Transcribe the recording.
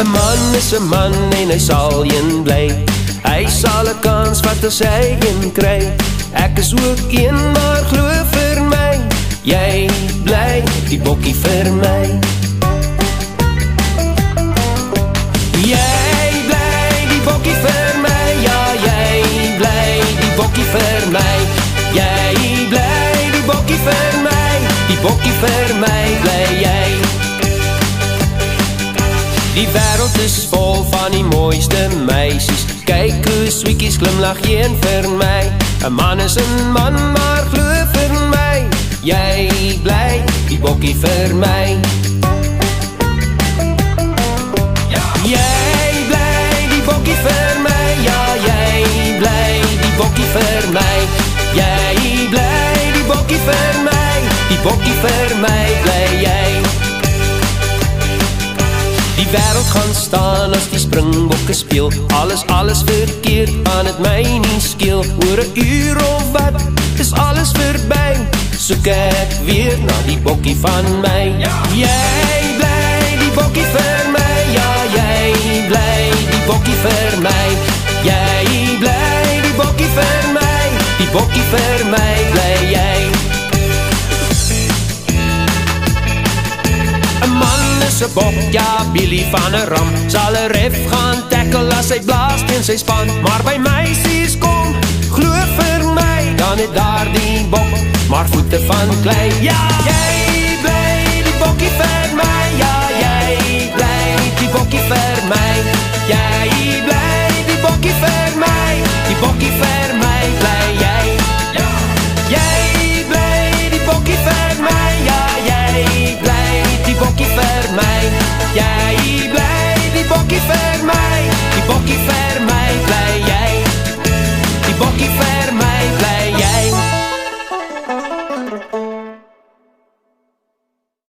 'n man is 'n man en hy sal een bly. Hy sal 'n kans vat as hy een kry. Ek is ook een, maar glo vir my, jy bly die bokkie vir my. Jy bly die bokkie vir my, ja, jy bly die bokkie vir my. Jy bly die bokkie vir my, die bokkie vir my bly jy. Die wêreld is vol van die mooiste meisies. Kyk hoe swiekies glimlag een vir my. 'n man is 'n man, maar glo vir my, jy bly die bokkie vir my. Jy bly die bokkie vir my, ja, jy bly die bokkie vir my. Jy bly die bokkie vir my, die bokkie vir my bly jy. Die wêreld gaan staan as die springbokke speel. Alles verkeerd, aan het my nie skeel. Oor 'n uur of wat, is alles verby. Soek ek weer na die bokkie van my. Jy bly die bokkie vir my, ja, jy bly die bokkie vir my. Jy bly die bokkie vir my, die bokkie vir my bly jy. 'n man is 'n bok, ja, Billy van 'n ram. Sal 'n ref gaan tackle as hy blaas teen sy span. Maar by meisies kom, glo vir my, dan het daar die bok maar voete van klei. Ja, jy bly die bokkie vir